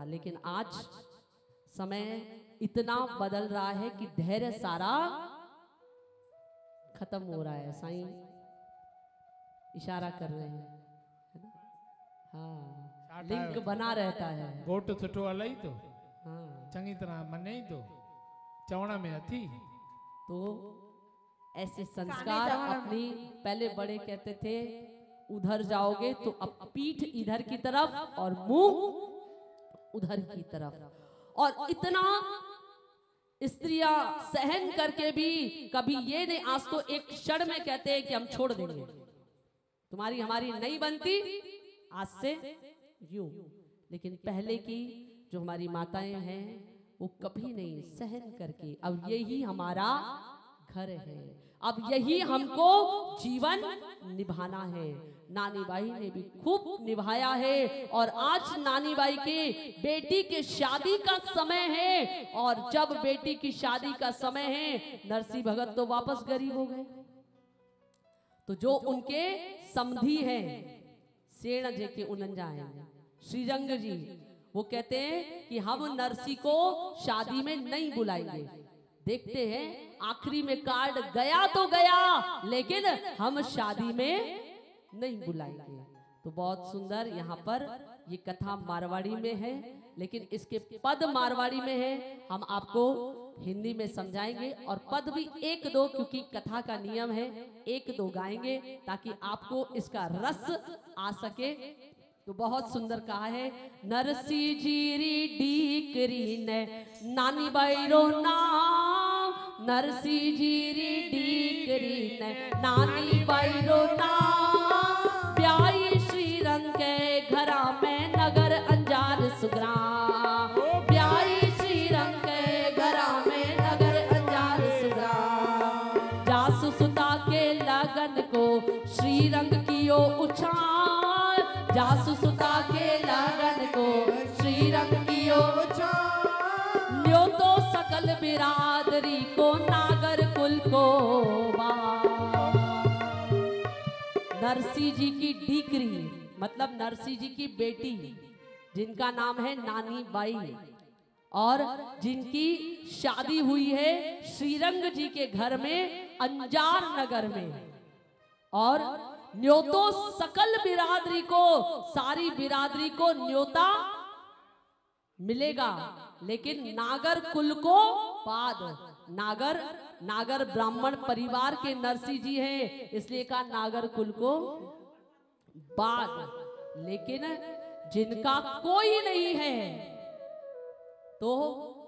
था, लेकिन आज समय इतना बदल रहा है कि धैर्य सारा खत्म हो रहा है। साईं इशारा कर रहे हैं, है ना? हाँ, लिंक बना रहता है। गोट सुठो हलाई तो हाँ, चंगी तरह मने तो चवण में अथी। तो ऐसे संस्कार अपनी, पहले बड़े कहते थे उधर जाओगे तो अब पीठ इधर की तरफ और मुंह उधर की तरफ, और इतना स्त्रियां सहन करके भी कभी ये नहीं, आज तो एक क्षण में कहते हैं कि हम छोड़ देंगे, तुम्हारी हमारी नहीं बनती आज से यूं। लेकिन पहले की जो हमारी माताएं हैं वो कभी नहीं, सहन करके अब यही हमारा घर है, अब यही हमको जीवन निभाना है। नानी बाई ने भी खूब निभाया है, और आज नानी बाई के बेटी के शादी का समय है, और जब बेटी की शादी का समय है, नरसिंह भगत तो वापस गरीब हो गए। तो जो उनके समधी हैं, सेण जे के उनंजा हैं, श्रीरंग जी, वो कहते हैं कि हम नरसी को शादी में नहीं बुलाएंगे। देखते हैं आखिरी में कार्ड गया तो गया, लेकिन हम शादी में नहीं बुलाएंगे। तो बहुत सुंदर यहाँ पर ये कथा मारवाड़ी में है, लेकिन इसके पद मारवाड़ी में है, हम आपको हिंदी में समझाएंगे, और पद भी एक दो, क्योंकि कथा का नियम है एक दो गाएंगे ताकि आपको इसका रस आ सके। तो बहुत सुंदर कहा है, नरसी जीरी डीकरी ने नानी बाई रो नाम, नरसी जीरी डीकरी ने नानी बाई रो नाम, ब्याई श्रीरंग के घरा में नगर अंजार सुग्राम, ब्याई श्रीरंग के घरा में नगर अंजार सुग्राम, जासु सुता के लगन को श्रीरंग कियो उछाल, जासु सुता के लगन को श्रीरंग कियो न्यो तो सकल बिरादरी को नागर कुल को नरसी जी की डीकरी मतलब नरसी जी की बेटी, जिनका नाम है नानी बाई, और जिनकी शादी हुई है श्रीरंग जी के घर में अंजार नगर में, और न्योतो सकल बिरादरी को, सारी बिरादरी को न्योता मिलेगा, लेकिन नागर कुल को बाद। नागर ब्राह्मण परिवार के नरसी जी हैं, इसलिए कहा नागर कुल को बाद। लेकिन जिनका कोई नहीं है, तो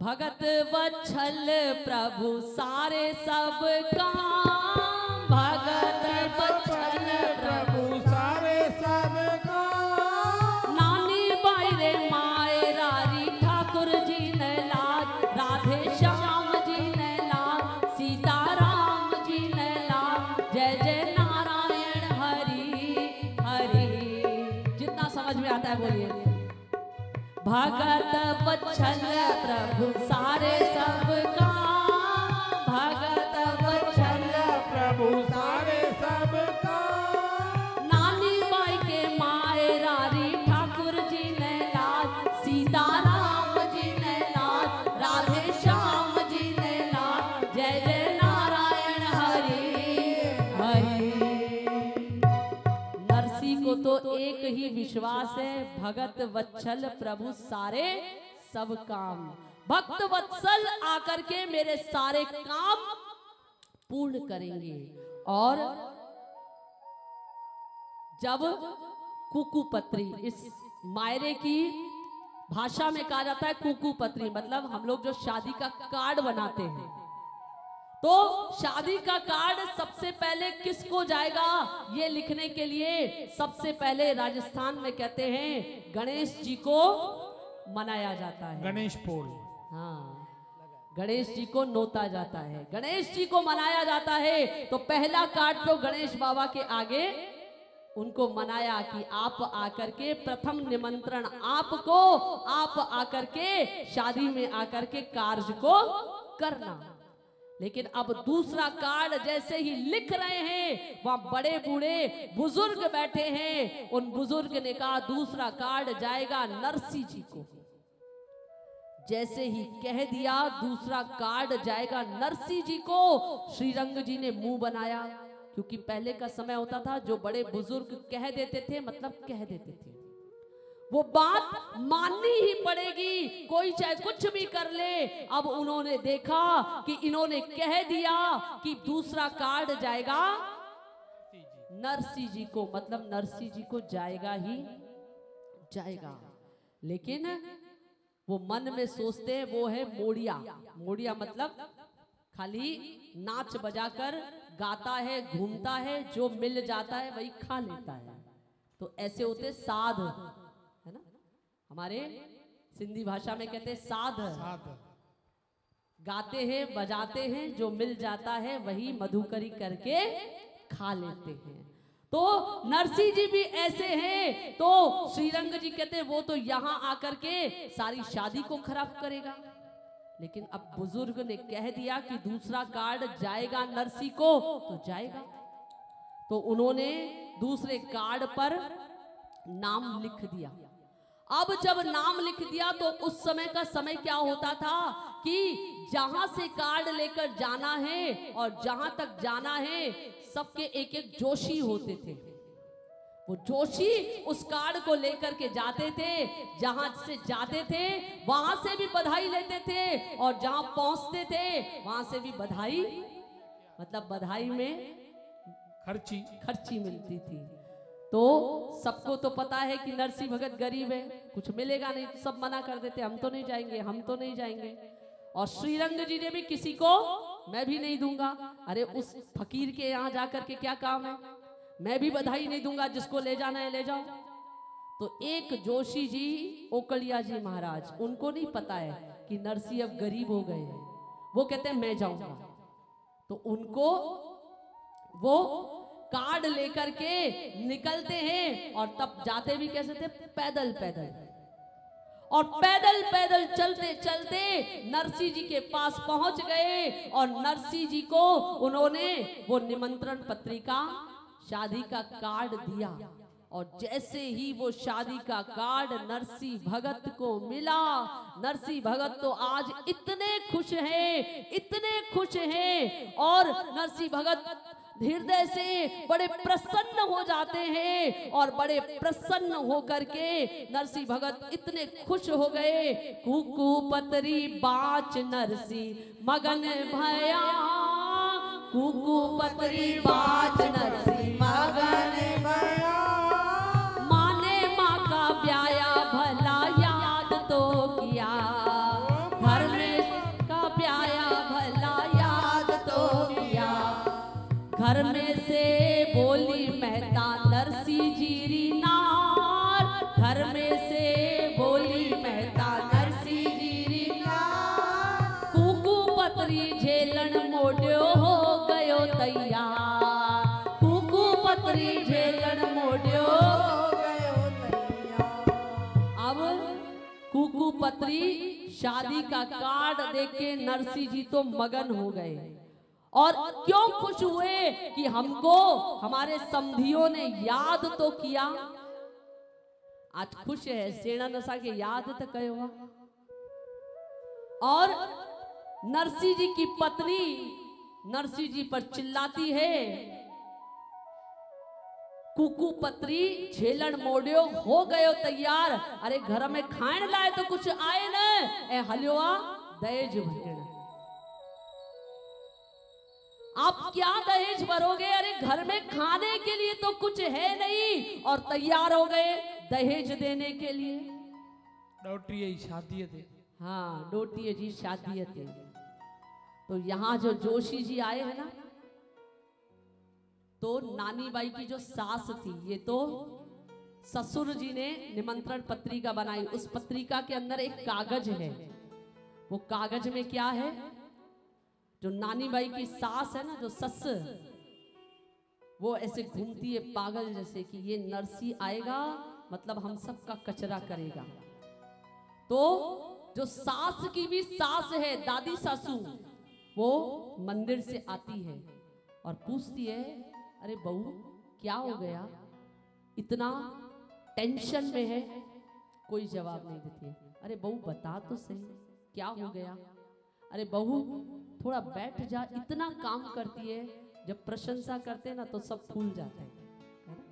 भगत वत्सल प्रभु सारे सब काम, भगत वत्सल प्रभु सारे सब का, नानी बाई रे माए रारी ठाकुर जी ने लाज, राधे श्याम जी ने लाज, सीताराम जी ने लाज, जय जय नारायण हरि हरि। जितना समझ में आता है बोलिए। भगत वत्सल प्रभु सारे सब का, भगत वत्सल प्रभु सारे सब का, नानी बाई के माए रारी ठाकुर जी ने लाज, सीताराम जी ने लाज, राधे श्याम जी ने लाज, जय जय नारायण हरि हरि। नरसी को तो एक ही विश्वास है, भगत वत्सल प्रभु सारे सब काम, भक्त वत्सल आकर के मेरे सारे काम पूर्ण करेंगे। और जब कुकुपत्री, इस मायरे की भाषा में कहा जाता है कुकुपत्री, मतलब हम लोग जो शादी का कार्ड बनाते हैं, तो शादी का कार्ड सबसे पहले किसको जाएगा ये लिखने के लिए सबसे पहले राजस्थान में कहते हैं गणेश जी को मनाया जाता है। गणेश पोल, हाँ, गणेश जी को नोता जाता है, गणेश जी को मनाया जाता है। तो पहला कार्ड तो गणेश बाबा के आगे उनको मनाया कि आप आकर के, प्रथम निमंत्रण आपको, आप आकर के शादी में आकर के कार्य को करना। लेकिन अब दूसरा कार्ड जैसे ही लिख रहे हैं, वहां बड़े बूढ़े बुजुर्ग बैठे हैं, उन बुजुर्ग ने कहा दूसरा कार्ड जाएगा नरसी जी को। जैसे ही कह दिया दूसरा कार्ड जाएगा नरसिंह जी को। श्रीरंग जी ने मुंह बनाया, क्योंकि पहले का समय होता था जो बड़े बुजुर्ग कह देते थे मतलब कह देते थे, वो बात माननी ही पड़ेगी, कोई चाहे कुछ भी कर ले। अब उन्होंने देखा कि इन्होंने कह दिया कि दूसरा कार्ड जाएगा नरसिंह जी को, मतलब नरसिंह जी को जाएगा ही जाएगा। लेकिन वो मन में सोचते हैं वो है मोड़िया। मोड़िया मतलब खाली नाच बजाकर गाता है, घूमता है, जो मिल जाता है वही खा लेता है। तो ऐसे होते साध, है ना, हमारे सिंधी भाषा में कहते हैं साध। गाते हैं बजाते हैं, जो मिल जाता है वही मधुकरी करके खा लेते हैं। तो नरसिंह जी भी ऐसे हैं। तो श्रीरंग जी कहते हैं वो तो यहाँ आकर के सारी शादी को खराब करेगा। लेकिन अब बुजुर्ग ने कह दिया कि दूसरा कार्ड जाएगा नरसिंह को, तो जाएगा। तो उन्होंने दूसरे कार्ड पर नाम लिख दिया। अब जब नाम लिख दिया तो उस समय का समय क्या होता था कि जहां से कार्ड लेकर जाना है और जहां तक जाना है सबके एक एक जोशी होते थे। वो जोशी उस कार्ड को लेकर के जाते थे, जहां से जाते थे वहां से भी बधाई लेते थे और जहां पहुंचते थे वहां से भी बधाई, मतलब बधाई में खर्ची मिलती थी। तो सबको तो पता है कि नरसिंह भगत गरीब है, कुछ मिलेगा नहीं, तो सब मना कर देते, हम तो नहीं जाएंगे, हम तो नहीं जाएंगे। और श्रीरंग जी ने भी किसी को मैं भी नहीं दूंगा, अरे उस फकीर के यहाँ जाकर के क्या काम है, मैं भी बधाई नहीं दूंगा, जिसको ले जाना है ले जाओ। तो एक जोशी जी ओकड़िया जी महाराज, उनको नहीं पता है कि नरसिंह अब गरीब हो गए हैं, वो कहते हैं मैं जाऊंगा। तो उनको वो कार्ड लेकर के निकलते हैं और तब जाते भी कैसे थे, पैदल पैदल। और पैदल पैदल चलते चलते नरसिंह जी के पास पहुंच गए और नरसिंह जी को उन्होंने वो निमंत्रण पत्रिका, शादी का कार्ड दिया। और जैसे ही वो शादी का कार्ड नरसिंह भगत को मिला, नरसिंह भगत तो आज इतने खुश हैं, इतने खुश हैं, और नरसिंह भगत हृदय से बड़े प्रसन्न हो जाते हैं। और बड़े प्रसन्न होकर के नरसिंह भगत इतने खुश हो गए, कुकू पतरी बाच नरसिंह मगन भया, कुकू पतरी बाच नरसिंह मगन भया, माने माँ का ब्याया भला याद तो किया, घर में का ब्याया भला याद तो किया। घर में से बोली मेहता नरसिंह जीरी नार, घर में से बोली मेहता नरसिंह जीरी नार, कुकू पतरी झेलन मोड्यो हो गयो तैयार, कुकू पतरी झेलन मोड्यो हो गयो तैयार। अब कुकू पतरी शादी का कार्ड देख के नरसिंह जी तो मगन हो गए। और क्यों खुश हुए कि हमको हमारे समधियों ने याद तो किया। आज खुश है सेना नशा के याद तो कयो। और नरसिंह जी की पत्नी नरसिंह जी पर चिल्लाती है, कुकू पतरी झेलन मोड़ियो हो गयो तैयार, अरे घर में खाण लाए तो कुछ आए न, ए हलियोआ दहेज भरण, आप क्या दहेज भरोगे, अरे घर में खाने के लिए तो कुछ है नहीं और तैयार हो गए दहेज देने के लिए। डोटिए शादी थे, हाँ डोटिए जी शादी थे। तो यहाँ जो जोशी जी आए हैं ना, तो नानी बाई की जो सास थी, ये तो ससुर जी ने निमंत्रण पत्रिका बनाई। उस पत्रिका के अंदर एक कागज है, वो कागज में क्या है, जो नानी बाई की सास है ना, जो सस, वो ऐसे घूमती है पागल जैसे कि ये नरसिंह आएगा मतलब हम सबका कचरा करेगा। तो जो सास की भी सास है, दादी सासू, वो मंदिर से आती है और पूछती है, अरे बहू क्या हो गया, इतना टेंशन में है। कोई जवाब नहीं देती है। अरे बहू बता तो सही, क्या हो गया? अरे बहू थोड़ा बैठ जा, इतना काम करती है। जब प्रशंसा करते ना तो सब फूल जाते हैं, है ना?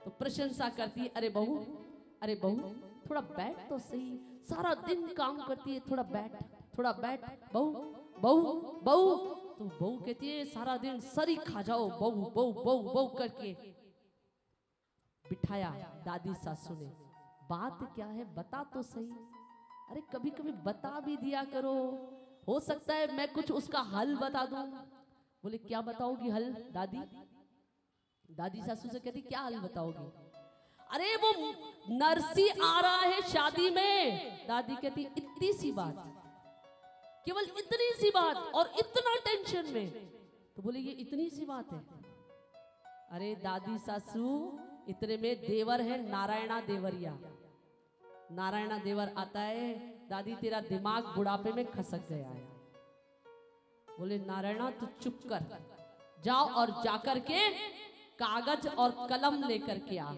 तो प्रशंसा करती है, अरे बहू थोड़ा बैठ तो सही, सारा दिन काम करती है, थोड़ा बैठ बहू बहू बहू। तो बहू कहती है सारा दिन सरी खा जाओ, बहू बहू बहू बहू करके बिठाया। दादी सासू ने, बात क्या है बता तो सही। अरे कभी कभी बता भी दिया करो, हो सकता है मैं कुछ उसका हल बता दूं। बोले क्या बताओगी हल दादी? दादी सासू से कहती क्या हल बताओगी? अरे वो नरसी आ रहा है शादी में। दादी कहती इतनी सी बात, केवल इतनी सी बात और इतना टेंशन में। तो बोले ये इतनी सी बात है? अरे दादी सासू इतने में देवर है नारायणा देवरिया। नारायणा देवर आता है, दादी तेरा दिमाग बुढ़ापे में खसक गया है। बोले नारायणा तू चुप कर, जाओ और जाकर के कागज और कलम लेकर के आ।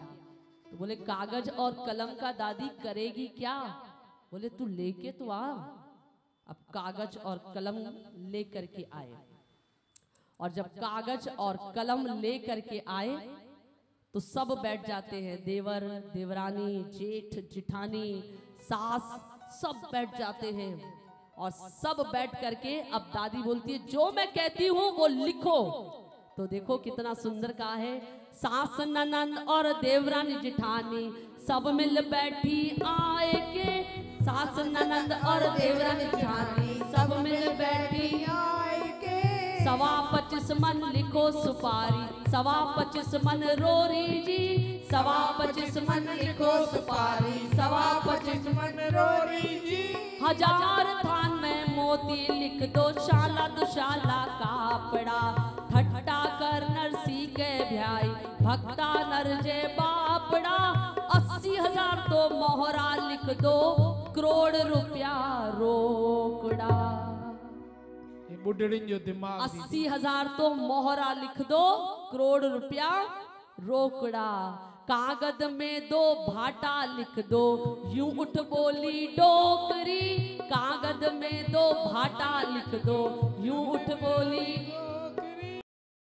तो बोले कागज और कलम का दादी करेगी क्या? बोले तू लेके तो आ। अब कागज और कलम लेकर के आए, और जब कागज और कलम लेकर के आए तो सब बैठ जाते हैं, देवर देवरानी जेठ जिठानी सास सब बैठ जाते हैं। और सब बैठ करके अब दादी बोलती है जो मैं कहती हूँ वो लिखो। तो देखो कितना सुंदर कहा है, सास ननंद और देवरानी जिठानी सब मिल बैठी आए के। सास ननंद और देवरानी जिठानी सब मिल बैठी आए के। 25 मन लिखो सुपारी, 25 मन रोरी जी। 25 मन लिखो सुपारी, 25 मन रोरी जी। 1000 थान में मोती लिख दो, शाला दुशाला कापड़ा। ठट्टा कर नरसी के भाई, भक्ता नरजे बापड़ा। 80,000 तो मोहरा लिख दो, करोड़ रुपया रोकड़ा। बुढ़ड़ी जो दिमाग 80,000 तो मोहरा लिख दो, करोड़ रुपया रोकड़ा। कागज में 2 भाटा लिख दो, यूं उठ बोली डोकरी। कागज में 2 भाटा लिख दो, यूं उठ बोली